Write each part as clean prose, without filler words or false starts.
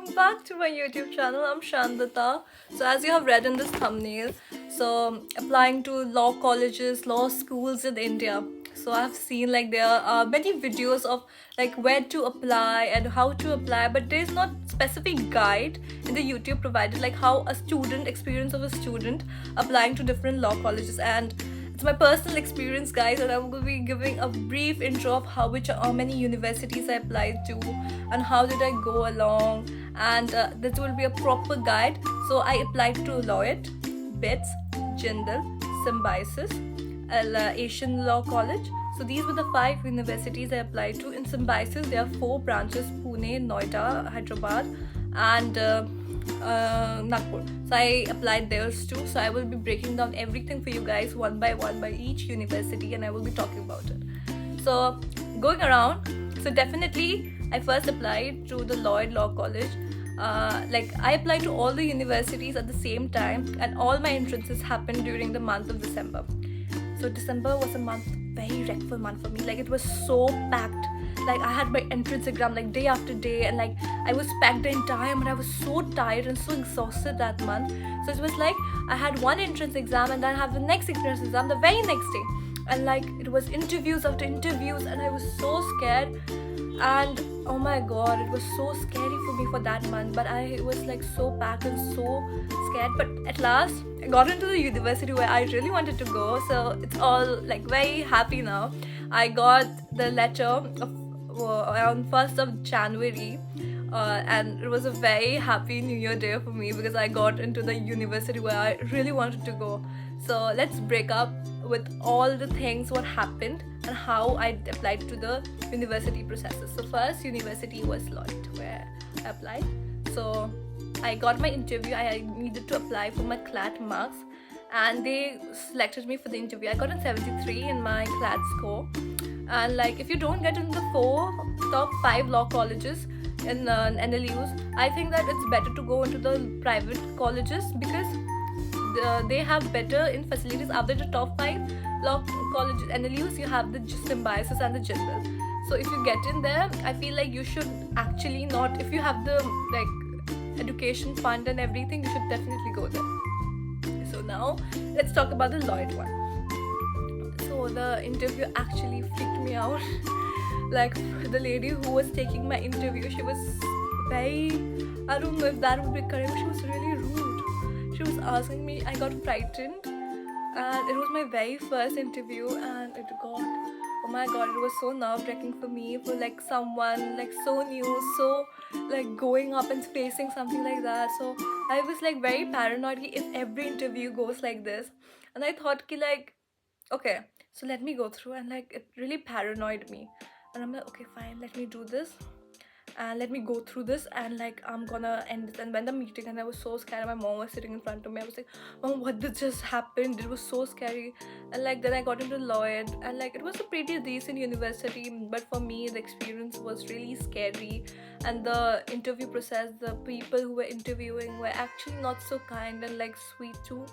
welcome back to my YouTube channel. I'm Shandata. So as you have read in this thumbnail, so applying to law colleges, law schools in India. So I've seen like there are many videos of like where to apply and how to apply, but there's not specific guide in the YouTube provided like how a student experience of a student applying to different law colleges. And it's my personal experience, guys, and I'm going to be giving a brief intro of how many universities I applied to and how did I go along. And this will be a proper guide. So I applied to Lloyd, BITS, JINDAL, Symbiosis, Asian Law College. So these were the 5 universities I applied to. In Symbiosis, there are 4 branches: Pune, Noida, Hyderabad, and Nagpur. So I applied theirs too. So I will be breaking down everything for you guys one by each university, and I will be talking about it. So going around, so definitely I first applied to the Lloyd Law College. I applied to all the universities at the same time, and all my entrances happened during the month of December. So December was a very wreckful month for me. Like, it was so packed. Like, I had my entrance exam like day after day, and like I was packed the entire time, and I was so tired and so exhausted that month. So it was like I had one entrance exam and then I have the next entrance exam the very next day, and like it was interviews after interviews, and I was so scared. And oh my god, it was so scary for me for that month, but I was like so packed and so scared. But at last I got into the university where I really wanted to go, so it's all like very happy now. I got the letter around 1st of January, and it was a very happy New Year day for me because I got into the university where I really wanted to go. So let's break up with all the things what happened and how I applied to the university processes. So first university was Lloyd, where I applied. So I got my interview. I needed to apply for my CLAT marks, and they selected me for the interview. I got a 73 in my CLAT score. And like, if you don't get into the top 5 law colleges in NLUs, I think that it's better to go into the private colleges because they have better in facilities. After the top 5 law colleges NLUs, you have the Symbiosis and the JINDAL. So if you get in there, I feel like you should actually not, if you have the like education fund and everything, you should definitely go there. So now let's talk about the Lloyd one. So the interview actually freaked me out. Like, the lady who was taking my interview, she was very, I don't know if that would be correct, but she was really rude. She was asking me, I got frightened, and it was my very first interview, and oh my god, it was so nerve-wracking for me, for like someone like so new, so like going up and facing something like that. So I was like very paranoid if every interview goes like this, and I thought ki like, okay, so let me go through, and like it really paranoid me, and I'm like, okay, fine, let me do this and let me go through this, and like I'm gonna end this. And when the meeting, and I was so scared, my mom was sitting in front of me, I was like, Mom, what did just happened? It was so scary. And like then I got into Lloyd, and like it was a pretty decent university, but for me the experience was really scary. And the interview process, the people who were interviewing were actually not so kind and like sweet to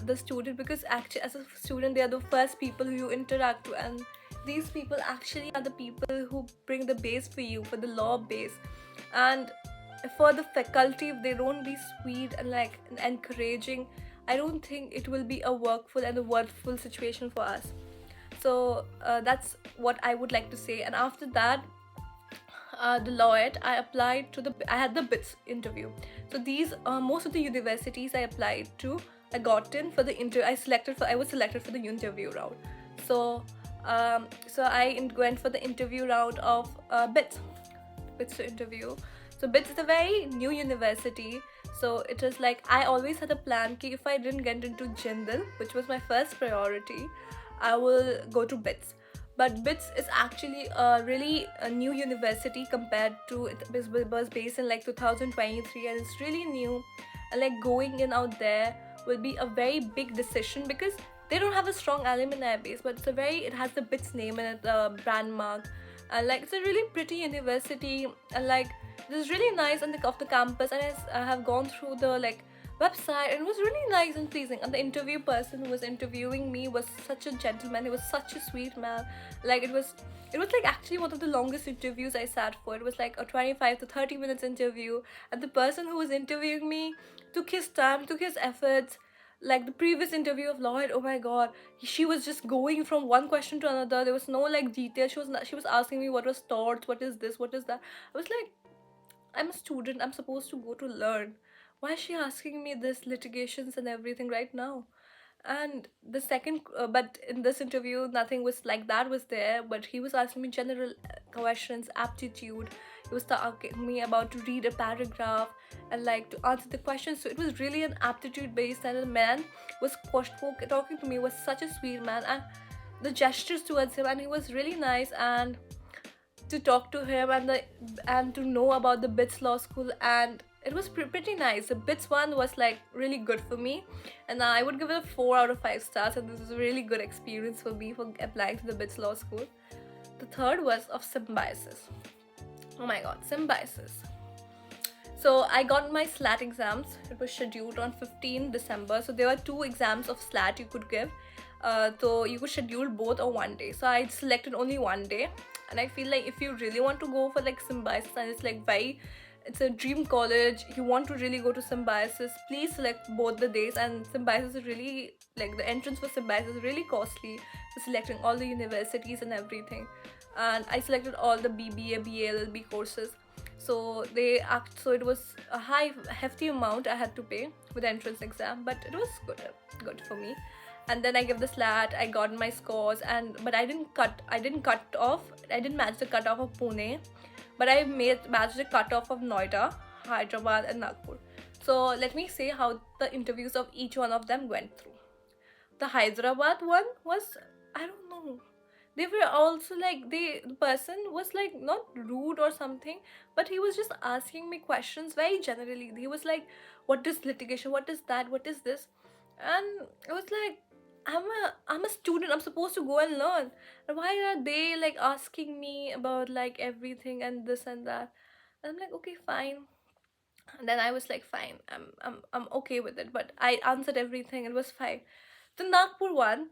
the student, because actually as a student they are the first people who you interact to, and these people actually are the people who bring the base for you, for the law base. And for the faculty, if they don't be sweet and like encouraging, I don't think it will be a workful and a worthful situation for us. So that's what I would like to say. And after that, the Lloyd, I had the BITS interview. So these most of the universities I applied to, I got in for the interview. I was selected for the interview round. So I went for the interview round of BITS interview. So BITS is a very new university. So it was like, I always had a plan ki if I didn't get into JINDAL, which was my first priority, I will go to BITS. But BITS is actually a new university compared to, it was based in like 2023, and it's really new. And like going in out there will be a very big decision because they don't have a strong alumni base, but it has the BITS name in it, brand mark, and like it's a really pretty university, and like it is really nice and off the campus. And I have gone through the like website, and it was really nice and pleasing. And the interview person who was interviewing me was such a gentleman. He was such a sweet man. Like it was like actually one of the longest interviews I sat for. It was like a 25 to 30 minutes interview, and the person who was interviewing me took his time, took his efforts. Like the previous interview of Lloyd, oh my god, she was just going from one question to another. There was no like detail. She was asking me what was taught, what is this, what is that. I was like, I'm a student. I'm supposed to go to learn. Why is she asking me this litigations and everything right now? And the second, but in this interview, nothing was like that was there. But he was asking me general questions, aptitude. He was talking me about to read a paragraph and like to answer the questions. So it was really an aptitude based. And the man was talking to me, was such a sweet man, and the gestures towards him, and he was really nice. And to talk to him and to know about the BITS Law School, and it was pretty nice. The BITS one was like really good for me, and I would give it a 4 out of 5 stars. And this was a really good experience for me for applying to the BITS Law School. The third was of Symbiosis. Oh my god, Symbiosis. So I got my SLAT exams. It was scheduled on 15 December. So there were 2 exams of SLAT you could give. So you could schedule both on one day. So I selected only one day. And I feel like if you really want to go for like Symbiosis, and it's like it's a dream college, you want to really go to Symbiosis, please select both the days. And Symbiosis is really like the entrance for Symbiosis is really costly. So selecting all the universities and everything. And I selected all the BBA, BLLB courses. So so it was a hefty amount I had to pay with the entrance exam, but it was good for me. And then I gave the SLAT, I got my scores, but I didn't match the cutoff of Pune, but I matched the cutoff of Noida, Hyderabad and Nagpur. So let me say how the interviews of each one of them went through. The Hyderabad one was, I don't know, they were also like, the person was like not rude or something, but he was just asking me questions very generally. He was like, what is litigation, what is that, what is this? And I was like, I'm a student, I'm supposed to go and learn, and why are they like asking me about like everything and this and that? And I'm like, okay, fine. And then I was like, fine, I'm okay with it, but I answered everything, it was fine. The Nagpur one,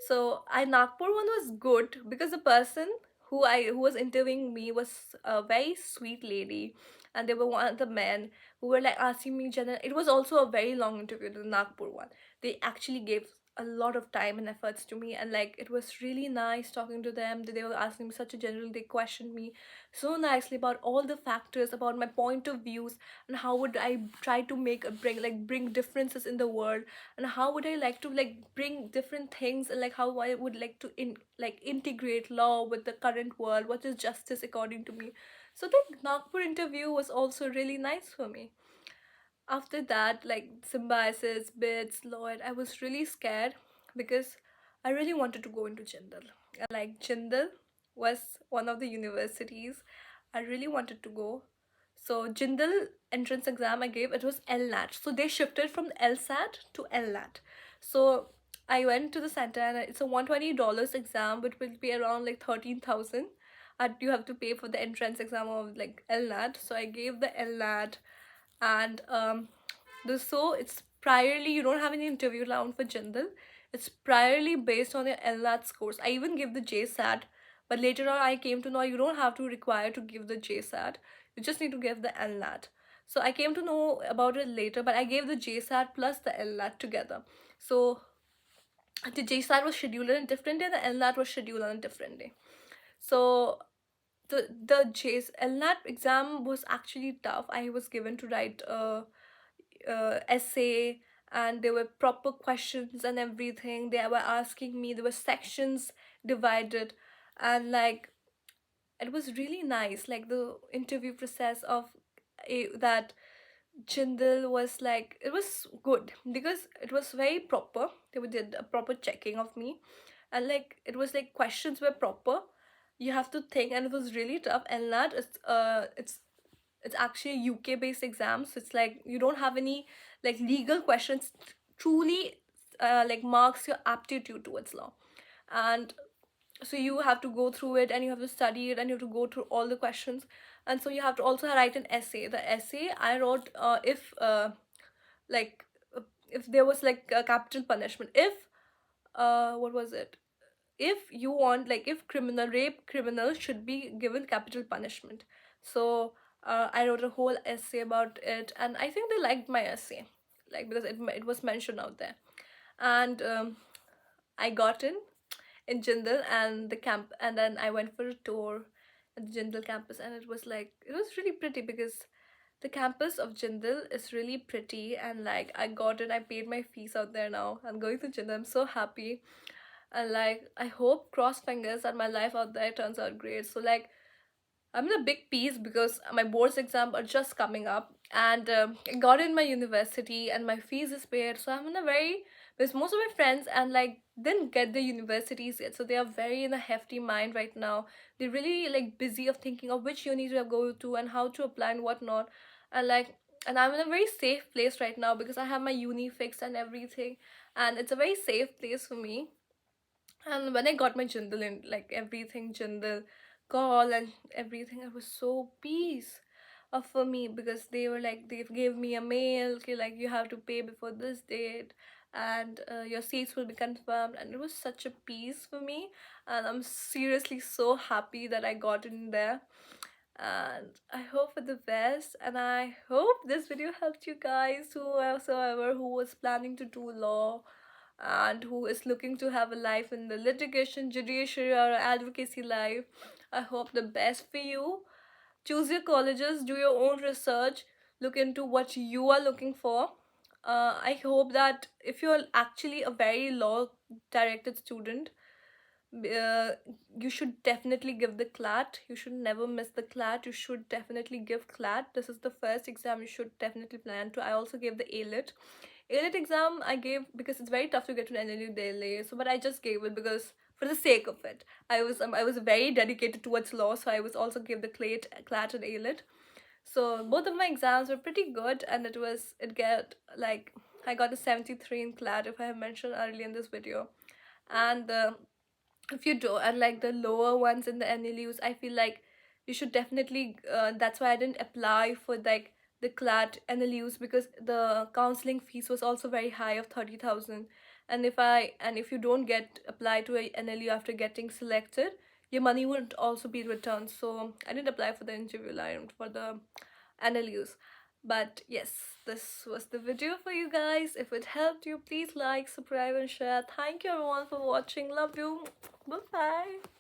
so I Nagpur one was good because the person who was interviewing me was a very sweet lady, and they were one of the men who were like asking me general. It was also a very long interview, the Nagpur one. They actually gave a lot of time and efforts to me, and like it was really nice talking to them. They were asking me such a general, they questioned me so nicely about all the factors, about my point of views, and how would I try to bring differences in the world, and how would I like to like bring different things, and like how I would like to integrate law with the current world, what is justice according to me. So the Nagpur interview was also really nice for me. After that, like Symbiosis, Bits, Lloyd, I was really scared because I really wanted to go into Jindal. Like Jindal was one of the universities I really wanted to go. So Jindal entrance exam I gave, it was LNAT. So they shifted from LSAT to LNAT. So I went to the center, and it's a $120 exam, which will be around like 13,000. And you have to pay for the entrance exam of like LNAT. So I gave the LNAT, and so it's priorly, you don't have any interview round for Jindal. It's priorly based on your LNAT scores. I even give the JSAT, but later on I came to know you don't have to require to give the JSAT. You just need to give the LNAT. So I came to know about it later, but I gave the JSAT plus the LNAT together. So the JSAT was scheduled on a different day, the LNAT was scheduled on a different day. So the LNAT exam was actually tough. I was given to write a essay, and there were proper questions and everything. They were asking me, there were sections divided, and like it was really nice. Like the interview process of that Jindal was like, it was good because it was very proper. Did a proper checking of me, and like it was like questions were proper. You have to think, and it was really tough. And that is it's actually a UK based exam, so it's like you don't have any like legal questions. Truly, like marks your aptitude towards law, and so you have to go through it, and you have to study it, and you have to go through all the questions. And so you have to also write an essay. The essay I wrote, if like if there was like a capital punishment, if what was it, if you want, like, if criminal rape criminals should be given capital punishment. So I wrote a whole essay about it, and I think they liked my essay, like, because it was mentioned out there. And I got in Jindal and the camp, and then I went for a tour at the Jindal campus, and it was like, it was really pretty because the campus of Jindal is really pretty, and like I got it, I paid my fees out there. Now I'm going to Jindal, I'm so happy. And like I hope, cross fingers, that my life out there turns out great. So like I'm in a big piece because my boards exam are just coming up, and I got in my university and my fees is paid. So I'm in a very, because most of my friends and like didn't get the universities yet, so they are very in a hefty mind right now. They're really like busy of thinking of which uni to go to and how to apply and whatnot. And like, and I'm in a very safe place right now because I have my uni fixed and everything, and it's a very safe place for me. And when I got my Jindal in, like everything Jindal call and everything, I was so peace for me, because they were like, they gave me a mail, okay, like you have to pay before this date, and your seats will be confirmed, and it was such a peace for me. And I'm seriously so happy that I got in there, and I hope for the best. And I hope this video helped you guys, whoever who was planning to do law and who is looking to have a life in the litigation, judiciary, or advocacy life. I hope the best for you. Choose your colleges, do your own research, look into what you are looking for. I hope that if you're actually a very law directed student, uh, you should definitely give the CLAT. You should never miss the CLAT. You should definitely give CLAT. This is the first exam you should definitely plan to. I also gave the ALIT. ALIT exam I gave because it's very tough to get to an NLU Delhi. So, but I just gave it because for the sake of it. I was very dedicated towards law, so I was also gave the CLAT and ALIT. So both of my exams were pretty good, and it get like I got a 73 in CLAT, if I have mentioned earlier in this video. And if you do, and like the lower ones in the NLUs, I feel like you should definitely that's why I didn't apply for like the CLAT NLUs, because the counseling fees was also very high of 30,000. And if you don't get apply to a NLU after getting selected, your money wouldn't also be returned. So I didn't apply for the interview line for the NLUs. But yes, this was the video for you guys. If it helped you, please like, subscribe, and share. Thank you everyone for watching. Love you. Bye bye.